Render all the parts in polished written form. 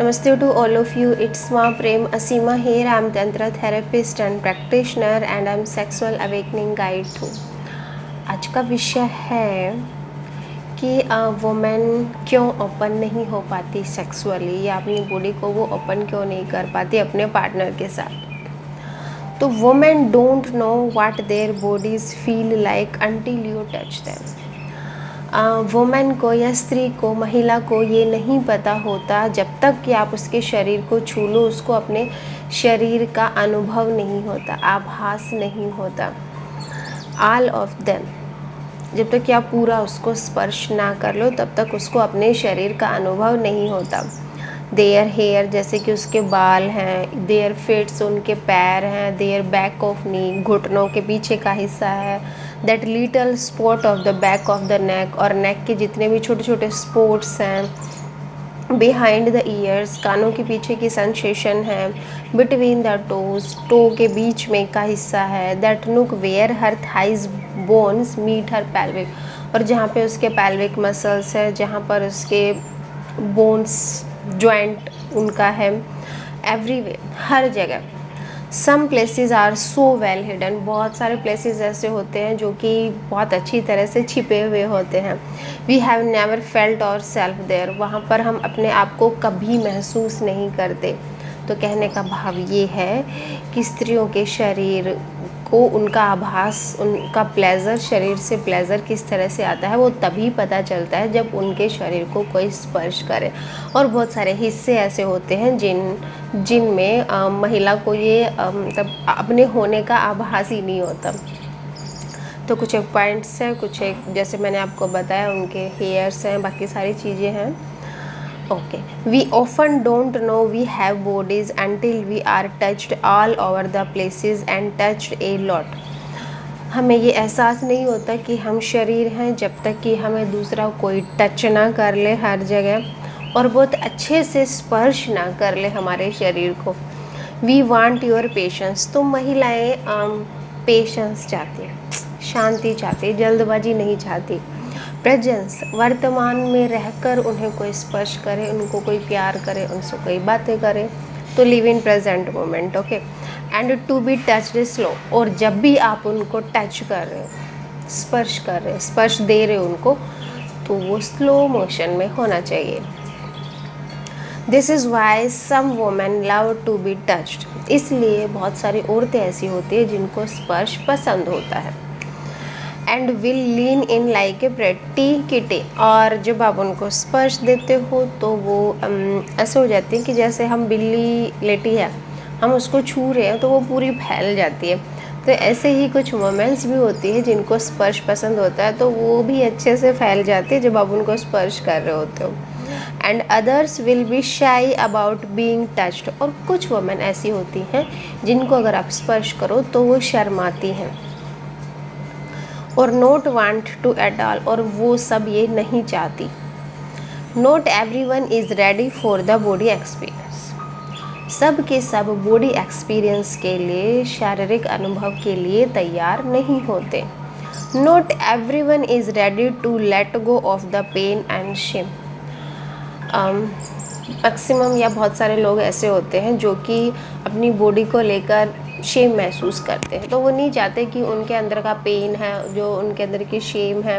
Namaste to all of you. It's Ma Prem Asima here. I'm Tantra therapist and practitioner and I'm sexual awakening guide too. आज का विषय है कि women क्यों open नहीं हो पाती सेक्सुअली या अपनी बॉडी को वो ओपन क्यों नहीं कर पाती अपने पार्टनर के साथ। तो women don't know what their bodies feel like until you touch them. Women को या स्त्री को, महिला को ये नहीं पता होता जब तक कि आप उसके शरीर को छू लो, उसको अपने शरीर का अनुभव नहीं होता, आभास नहीं होता। ऑल ऑफ देम, जब तक कि आप पूरा उसको स्पर्श ना कर लो तब तक उसको अपने शरीर का अनुभव नहीं होता। देयर हेयर, जैसे कि उसके बाल हैं, देयर फिट्स, उनके पैर हैं, देयर बैक ऑफ नी, घुटनों के पीछे का हिस्सा है, that little spot of the back of the neck, और नेक के जितने भी छोटे छोटे स्पॉट्स हैं, बिहाइंड द ईयर्स, कानों के पीछे की सेंसेशन है, बिटवीन द टोज, टो के बीच में का हिस्सा है, that nook where her thighs bones meet her pelvic, और जहाँ पे उसके पैल्विक मसल्स है, जहाँ पर उसके बोन्स जॉइंट उनका है, एवरीवेयर, हर जगह। Some places are so well hidden, बहुत सारे प्लेसेस ऐसे होते हैं जो कि बहुत अच्छी तरह से छिपे हुए होते हैं। वी हैव नेवर फेल्ट और सेल्फ देयर, वहाँ पर हम अपने आप को कभी महसूस नहीं करते। तो कहने का भाव ये है कि स्त्रियों के शरीर को उनका आभास, उनका प्लेज़र, शरीर से प्लेज़र किस तरह से आता है वो तभी पता चलता है जब उनके शरीर को कोई स्पर्श करे। और बहुत सारे हिस्से ऐसे होते हैं जिनमें महिला को ये मतलब अपने होने का आभास ही नहीं होता। तो कुछ एक पॉइंट्स हैं, कुछ एक जैसे मैंने आपको बताया उनके हेयर्स हैं, बाकी सारी चीज़ें हैं। Okay, we often don't know we have bodies until we are touched all over the places and touched a lot। हमें ये एहसास नहीं होता कि हम शरीर हैं जब तक कि हमें दूसरा कोई टच ना कर ले हर जगह और बहुत अच्छे से स्पर्श ना कर ले हमारे शरीर को। वी वांट योर पेशेंस, तो महिलाएं पेशेंस चाहती हैं, शांति चाहती है, जल्दबाजी नहीं चाहती। प्रेजेंस, वर्तमान में रहकर उन्हें कोई स्पर्श करे, उनको कोई प्यार करे, उनसे कोई बातें करे, तो live in present moment. Okay, and to be touched slow, और जब भी आप उनको टच कर रहे हो, स्पर्श कर रहे हो, स्पर्श दे रहे हो उनको, तो वो स्लो मोशन में होना चाहिए। This is why some women love to be touched, इसलिए बहुत सारी औरतें ऐसी होती है जिनको स्पर्श पसंद होता है। And will lean in like a pretty kitty, और जब आप उनको स्पर्श देते हो तो वो ऐसे हो जाती है कि जैसे हम बिल्ली लेटी है, हम उसको छू रहे हैं तो वो पूरी फैल जाती है। तो ऐसे ही कुछ मोमेंट्स भी होती है जिनको स्पर्श पसंद होता है, तो वो भी अच्छे से फैल जाती है जब आप उनको स्पर्श कर रहे होते हो। एंड अदर्स विल बी शाई अबाउट बीइंग टच्ड, और कुछ वुमेन ऐसी होती हैं जिनको अगर आप स्पर्श करो तो वो शर्माती हैं, और not want to at all, और वो सब ये नहीं चाहती। Not everyone is ready for the body experience, सब के सब बॉडी एक्सपीरियंस के लिए, शारीरिक अनुभव के लिए तैयार नहीं होते। Not everyone is ready to let go of the pain and shame. Maximum या बहुत सारे लोग ऐसे होते हैं जो कि अपनी बॉडी को लेकर शेम महसूस करते हैं, तो वो नहीं चाहते कि उनके अंदर का पेन है, जो उनके अंदर की शेम है,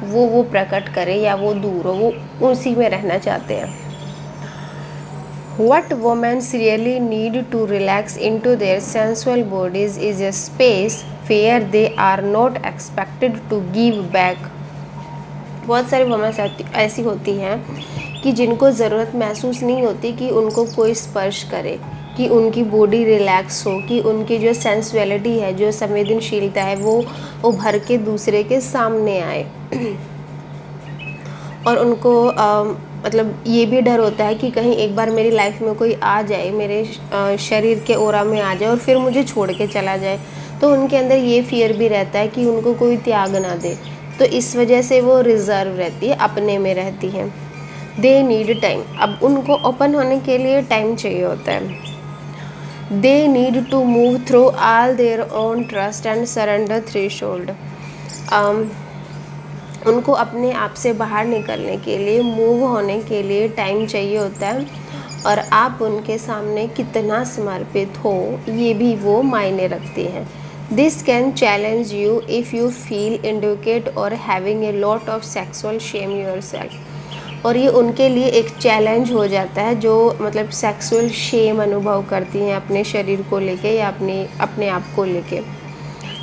वो प्रकट करे या वो दूर हो, वो उसी में रहना चाहते हैं। What women really need to relax into their sensual bodies is a space where they are not expected to give back। बहुत सारी वुमेन ऐसी होती हैं कि जिनको ज़रूरत महसूस नहीं होती कि उनको कोई स्पर्श करे, कि उनकी बॉडी रिलैक्स हो, कि उनकी जो सेंसुअलिटी है, जो संवेदनशीलता है, वो उभर के दूसरे के सामने आए। और उनको मतलब ये भी डर होता है कि कहीं एक बार मेरी लाइफ में कोई आ जाए, मेरे शरीर के ओरा में आ जाए और फिर मुझे छोड़ के चला जाए, तो उनके अंदर ये फियर भी रहता है कि उनको कोई त्याग ना दे, तो इस वजह से वो रिज़र्व रहती है, अपने में रहती हैं। दे नीड टाइम, अब उनको ओपन होने के लिए टाइम चाहिए होता है। They need to move through all their own trust and surrender threshold, उनको अपने आप से बाहर निकलने के लिए, मूव होने के लिए टाइम चाहिए होता है, और आप उनके सामने कितना समर्पित हो ये भी वो मायने रखती हैं। This can challenge you if you feel inadequate और having a lot of sexual shame yourself. और ये उनके लिए एक चैलेंज हो जाता है जो मतलब सेक्सुअल शेम अनुभव करती हैं अपने शरीर को लेके या अपने आप को लेके।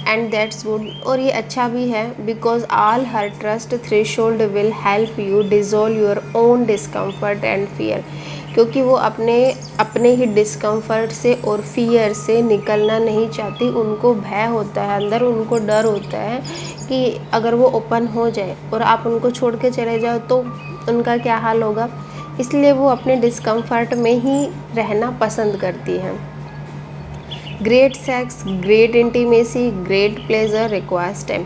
एंड दैट्स गुड, और ये अच्छा भी है, because all her trust threshold will help you dissolve your own discomfort and fear. क्योंकि वो अपने ही डिस्कम्फर्ट से और फियर से निकलना नहीं चाहती। उनको भय होता है अंदर, उनको डर होता है कि अगर वो ओपन हो जाए और आप उनको छोड़ के चले जाओ तो उनका क्या हाल होगा। इसलिए वो अपने डिस्कम्फर्ट में ही रहना पसंद करती हैं। Great sex, great intimacy, great pleasure requires time.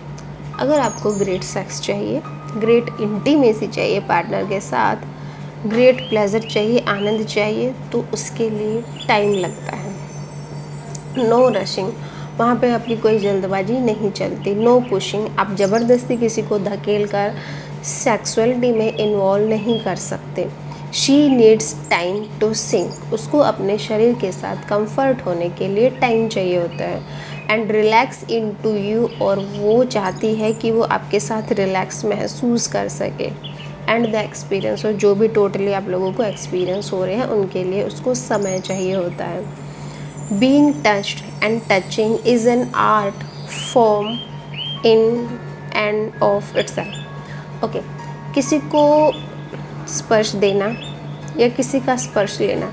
अगर आपको ग्रेट सेक्स चाहिए, ग्रेट इंटीमेसी चाहिए पार्टनर के साथ, ग्रेट प्लेजर चाहिए, आनंद चाहिए, तो उसके लिए टाइम लगता है। नो रशिंग, वहाँ पे आपकी कोई जल्दबाजी नहीं चलती। नो पुशिंग, आप ज़बरदस्ती किसी को धकेल कर सेक्सुअलिटी में इन्वॉल्व नहीं कर सकते। She needs time to sink, उसको अपने शरीर के साथ कंफर्ट होने के लिए टाइम चाहिए होता है। And relax into you, और वो चाहती है कि वो आपके साथ रिलैक्स महसूस कर सके। एंड द एक्सपीरियंस, और जो भी टोटली आप लोगों को एक्सपीरियंस हो रहे हैं उनके लिए उसको समय चाहिए होता है। Being touched and touching is an art form in end of itself. Okay, किसी को स्पर्श देना या किसी का स्पर्श लेना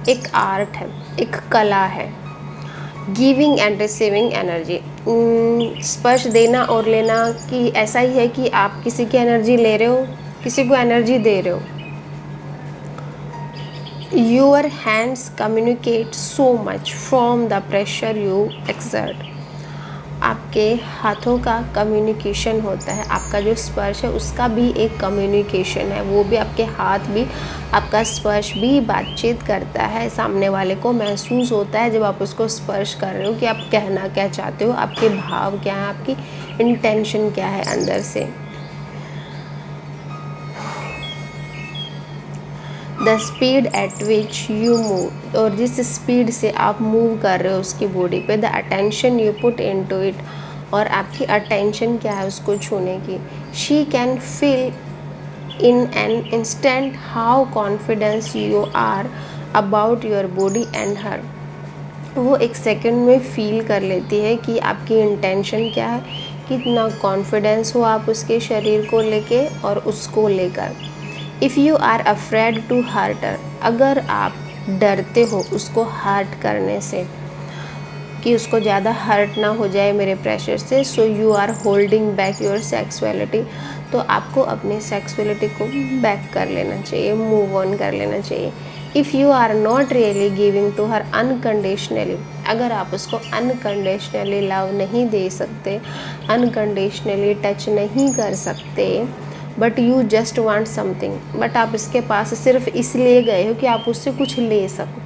एक आर्ट है, एक कला है। गिविंग एंड रिसीविंग एनर्जी, स्पर्श देना और लेना कि ऐसा ही है कि आप किसी की एनर्जी ले रहे हो, किसी को एनर्जी दे रहे हो। Your hands communicate so much from the pressure you exert. आपके हाथों का कम्युनिकेशन होता है, आपका जो स्पर्श है उसका भी एक कम्युनिकेशन है। वो भी आपके हाथ भी, आपका स्पर्श भी बातचीत करता है। सामने वाले को महसूस होता है जब आप उसको स्पर्श कर रहे हो कि आप कहना क्या चाहते हो, आपके भाव क्या हैं, आपकी इंटेंशन क्या है अंदर से। The speed at which you move, और जिस स्पीड से आप मूव कर रहे हो उसकी बॉडी पे। The attention you put into it, और आपकी अटेंशन क्या है उसको छूने की। She can feel in an instant how confidence you are about your body and her. वो एक सेकंड में फील कर लेती है कि आपकी इंटेंशन क्या है, कितना कॉन्फिडेंस हो आप उसके शरीर को लेके और उसको लेकर। If you are afraid to hurt her, अगर आप डरते हो उसको हर्ट करने से कि उसको ज़्यादा हर्ट ना हो जाए मेरे प्रेशर से, so you are holding back your sexuality, तो आपको अपनी सेक्सुअलिटी को बैक कर लेना चाहिए, मूव ऑन कर लेना चाहिए। If you are not really giving to her unconditionally, अगर आप उसको अनकंडीशनली लव नहीं दे सकते, अनकंडीशनली टच नहीं कर सकते, but you just want something, but आप इसके पास सिर्फ इसलिए गए हो कि आप उससे कुछ ले सको।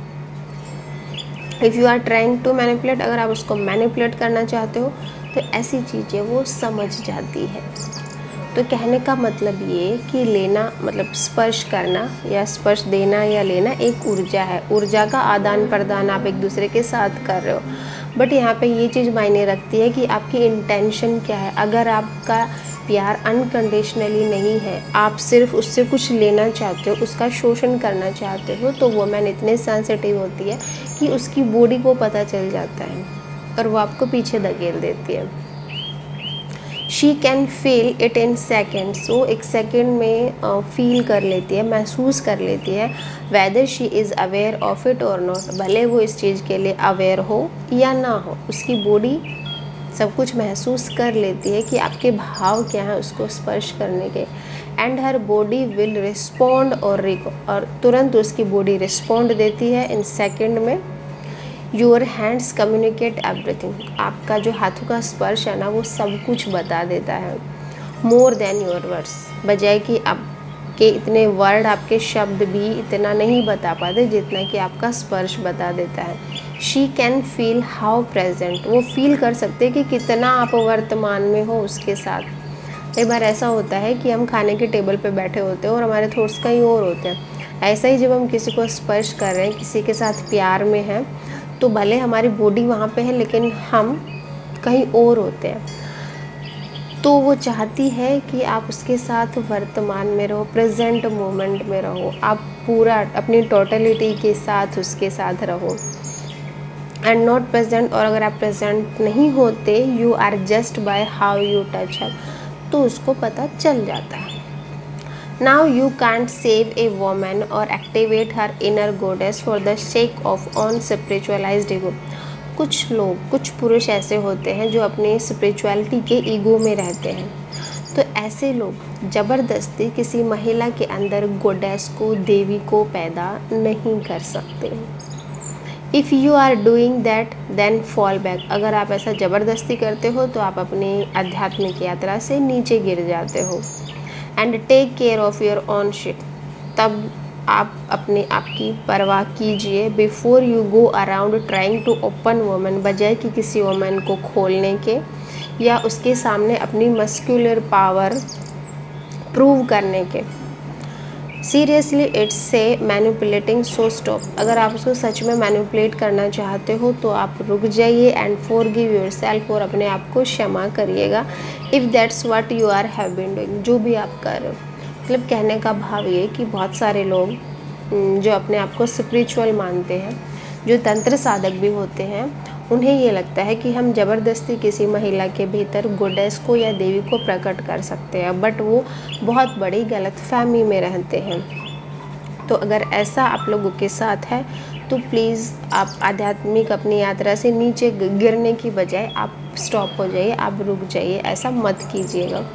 If you are trying to manipulate, अगर आप उसको मैनिपुलेट करना चाहते हो तो ऐसी चीज़ें वो समझ जाती है। तो कहने का मतलब ये कि लेना मतलब स्पर्श करना या स्पर्श देना या लेना एक ऊर्जा है, ऊर्जा का आदान प्रदान आप एक दूसरे के साथ कर रहे हो। बट यहाँ पे ये चीज़ मायने रखती है कि आपकी इंटेंशन क्या है। अगर आपका प्यार अनकंडीशनली नहीं है, आप सिर्फ उससे कुछ लेना चाहते हो, उसका शोषण करना चाहते हो, तो वुमेन इतने सेंसिटिव होती है कि उसकी बॉडी को पता चल जाता है और वो आपको पीछे धकेल देती है। She can feel it in seconds, वो एक सेकेंड में फील कर लेती है, महसूस कर लेती है। Whether she is aware of it और नॉट, भले वो इस चीज़ के लिए अवेयर हो या ना हो, उसकी बॉडी सब कुछ महसूस कर लेती है कि आपके भाव क्या हैं उसको स्पर्श करने के। And her body will respond, और तुरंत उसकी बॉडी रिस्पॉन्ड देती है इन सेकेंड में। योर हैंड्स कम्युनिकेट एवरीथिंग, आपका जो हाथों का स्पर्श है ना वो सब कुछ बता देता है। मोर देन योर वर्ड्स, बजाय कि आपके इतने वर्ड, आपके शब्द भी इतना नहीं बता पाते जितना कि आपका स्पर्श बता देता है। She can feel how present, वो फील कर सकते हैं कि कितना आप वर्तमान में हो उसके साथ। कई बार ऐसा होता है कि हम खाने के टेबल पे बैठे होते हैं और हमारे थॉट्स कहीं और होते हैं, ऐसा ही जब हम किसी को स्पर्श कर रहे हैं, किसी के साथ प्यार में हैं, तो भले हमारी बॉडी वहाँ पे है लेकिन हम कहीं और होते हैं। तो वो चाहती है कि आप उसके साथ वर्तमान में रहो, प्रेजेंट मोमेंट में रहो, आप पूरा अपनी टोटलिटी के साथ उसके साथ रहो एंड नॉट प्रेजेंट। और अगर आप प्रेजेंट नहीं होते, you are just by how you touch her, तो उसको पता चल जाता है। Now you can't save a woman और activate her inner goddess for the sake of on spiritualised ego. कुछ लोग, कुछ पुरुष ऐसे होते हैं जो अपने स्पिरिचुअलिटी के ईगो में रहते हैं। तो ऐसे लोग ज़बरदस्ती किसी महिला के अंदर गोडेस को, देवी को पैदा नहीं कर सकते। If you are doing that then fall back. अगर आप ऐसा ज़बरदस्ती करते हो तो आप अपनी आध्यात्मिक यात्रा से नीचे गिर जाते हो। And take care of your own shit. तब आप अपने आप की परवाह कीजिए। Before you go around trying to open woman, बजाय कि किसी वुमन को खोलने के या उसके सामने अपनी मस्कुलर पावर प्रूव करने के। सीरियसली इट्स से मैनिपुलेटिंग, सो स्टॉप। अगर आप उसको सच में मैनिपुलेट करना चाहते हो तो आप रुक जाइए एंड फॉरगिव योरसेल्फ, और अपने आप को क्षमा करिएगा। If that's what you are have been doing, जो भी आप कर रहे हो। मतलब कहने का भाव ये कि बहुत सारे लोग जो अपने आप को स्पिरिचुअल मानते हैं, जो तंत्र साधक भी होते हैं, उन्हें ये लगता है कि हम ज़बरदस्ती किसी महिला के भीतर गोडेस को या देवी को प्रकट कर सकते हैं, बट वो बहुत बड़ी गलतफहमी में रहते हैं। तो अगर ऐसा आप लोगों के साथ है तो प्लीज़ आप आध्यात्मिक अपनी यात्रा से नीचे गिरने की बजाय आप स्टॉप हो जाइए, आप रुक जाइए, ऐसा मत कीजिएगा।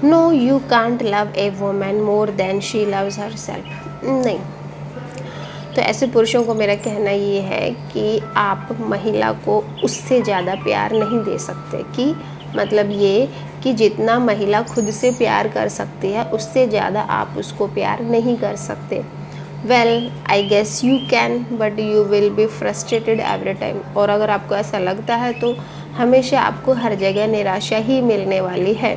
No you can't love a woman more than she loves herself. नहीं, तो ऐसे पुरुषों को मेरा कहना ये है कि आप महिला को उससे ज़्यादा प्यार नहीं दे सकते। कि मतलब ये कि जितना महिला खुद से प्यार कर सकती है उससे ज़्यादा आप उसको प्यार नहीं कर सकते। Well I guess you can, but you will be frustrated every time. और अगर आपको ऐसा लगता है तो हमेशा आपको हर जगह निराशा ही मिलने वाली है।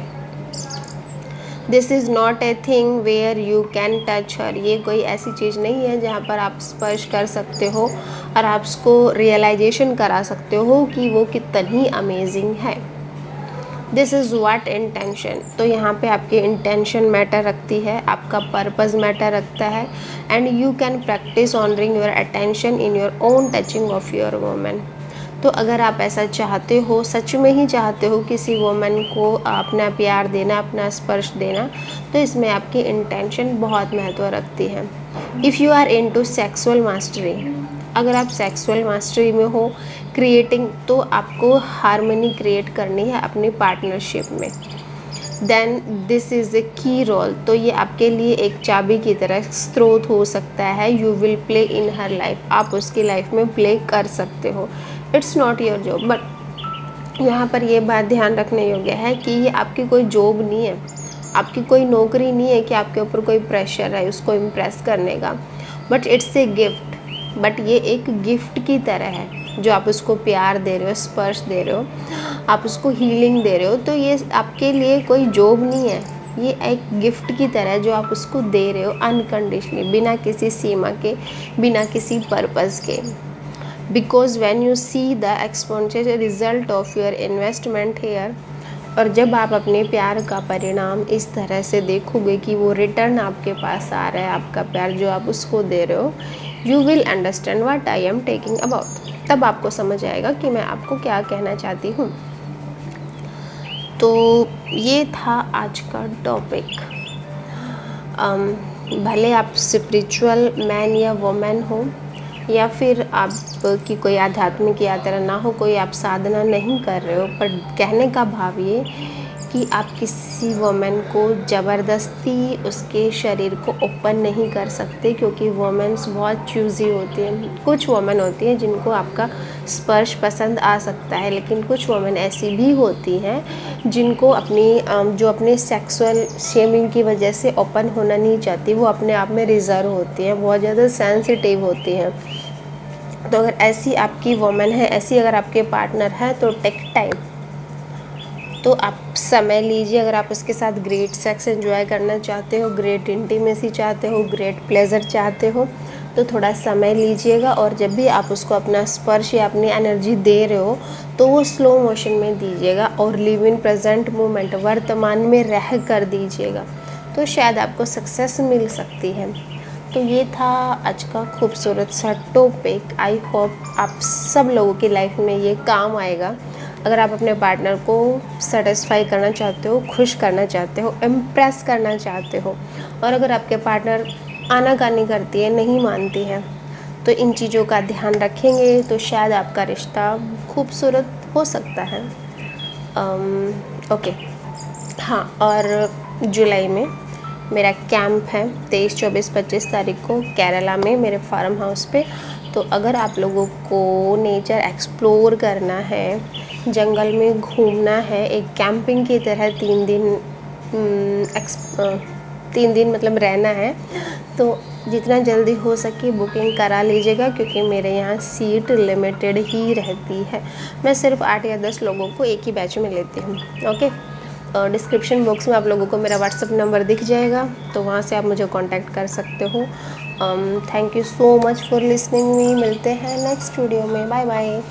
This is not a thing where you can touch her. ये कोई ऐसी चीज़ नहीं है जहाँ पर आप स्पर्श कर सकते हो और आप उसको रियलाइजेशन करा सकते हो कि वो कितनी अमेजिंग है। This is what intention. तो यहाँ पे आपकी इंटेंशन मैटर रखती है, आपका पर्पज़ मैटर रखता है। And you can practice honouring your attention in your own touching of your woman. तो अगर आप ऐसा चाहते हो, सच में ही चाहते हो किसी वुमन को अपना प्यार देना, अपना स्पर्श देना, तो इसमें आपकी इंटेंशन बहुत महत्व रखती है। If you are into sexual mastery, अगर आप सेक्सुअल मास्टरी में हो, क्रिएटिंग, तो आपको हार्मनी क्रिएट करनी है अपनी पार्टनरशिप में, देन दिस इज़ ए की रोल। तो ये आपके लिए एक चाबी की तरह स्रोत हो सकता है। You will play in her life, आप उसकी लाइफ में प्ले कर सकते हो। It's not your job, but यहाँ पर ये बात ध्यान रखने योग्य है कि ये आपकी कोई जॉब नहीं है, आपकी कोई नौकरी नहीं है कि आपके ऊपर कोई प्रेशर है उसको इम्प्रेस करने का, but it's a gift. But ये एक गिफ्ट की तरह है जो आप उसको प्यार दे रहे हो, स्पर्श दे रहे हो, आप उसको हीलिंग दे रहे हो। तो ये आपके लिए कोई जॉब नहीं है, ये एक गिफ्ट की तरह है जो आप उसको दे रहे हो अनकंडीशनली, बिना किसी सीमा के, बिना किसी पर्पज़ के। Because when you see the exponential result of your investment here, और जब आप अपने प्यार का परिणाम इस तरह से देखोगे कि वो रिटर्न आपके पास आ रहा है, आपका प्यार जो आप उसको दे रहे हो, you will understand what I am taking about. तब आपको समझ आएगा कि मैं आपको क्या कहना चाहती हूँ। तो ये था आज का टॉपिक। भले आप स्पिरिचुअल मैन या वुमेन हो, या फिर आपकी कोई आध्यात्मिक यात्रा ना हो, कोई आप साधना नहीं कर रहे हो, पर कहने का भाव ये कि आप किसी वुमेन को ज़बरदस्ती उसके शरीर को ओपन नहीं कर सकते, क्योंकि वुमेन्स बहुत चूज़ी होती हैं। कुछ वुमेन होती हैं जिनको आपका स्पर्श पसंद आ सकता है, लेकिन कुछ वुमेन ऐसी भी होती हैं जिनको जो अपने सेक्सुअल शेमिंग की वजह से ओपन होना नहीं चाहती, वो अपने आप में रिज़र्व होती हैं, बहुत ज़्यादा सेंसिटिव होती हैं। तो अगर ऐसी आपकी वुमेन है, ऐसी अगर आपके पार्टनर है, तो टेक टाइम, तो आप समय लीजिए। अगर आप उसके साथ ग्रेट सेक्स एंजॉय करना चाहते हो, ग्रेट इंटीमेसी चाहते हो, ग्रेट प्लेजर चाहते हो, तो थोड़ा समय लीजिएगा। और जब भी आप उसको अपना स्पर्श या अपनी एनर्जी दे रहे हो तो वो स्लो मोशन में दीजिएगा और लिव इन प्रेजेंट मोमेंट, वर्तमान में रह कर दीजिएगा, तो शायद आपको सक्सेस मिल सकती है। तो ये था आज का खूबसूरत सा टॉपिक। आई होप आप सब लोगों की लाइफ में ये काम आएगा। अगर आप अपने पार्टनर को सेटिस्फाई करना चाहते हो, खुश करना चाहते हो, इम्प्रेस करना चाहते हो, और अगर आपके पार्टनर आनाकानी करती है, नहीं मानती है, तो इन चीज़ों का ध्यान रखेंगे तो शायद आपका रिश्ता खूबसूरत हो सकता है। ओके हाँ, और जुलाई में मेरा कैंप है 23, 24, 25 तारीख को केरला में मेरे फार्म हाउस पे। तो अगर आप लोगों को नेचर एक्सप्लोर करना है, जंगल में घूमना है, एक कैंपिंग की तरह 3 दिन मतलब रहना है, तो जितना जल्दी हो सके बुकिंग करा लीजिएगा, क्योंकि मेरे यहाँ सीट लिमिटेड ही रहती है। मैं सिर्फ 8 या 10 लोगों को एक ही बैच में लेती हूँ। ओके, डिस्क्रिप्शन बॉक्स में आप लोगों को मेरा व्हाट्सअप नंबर दिख जाएगा, तो वहाँ से आप मुझे कांटेक्ट कर सकते हो। Thank you so much for listening me. मिलते हैं नेक्स्ट वीडियो में। Bye bye.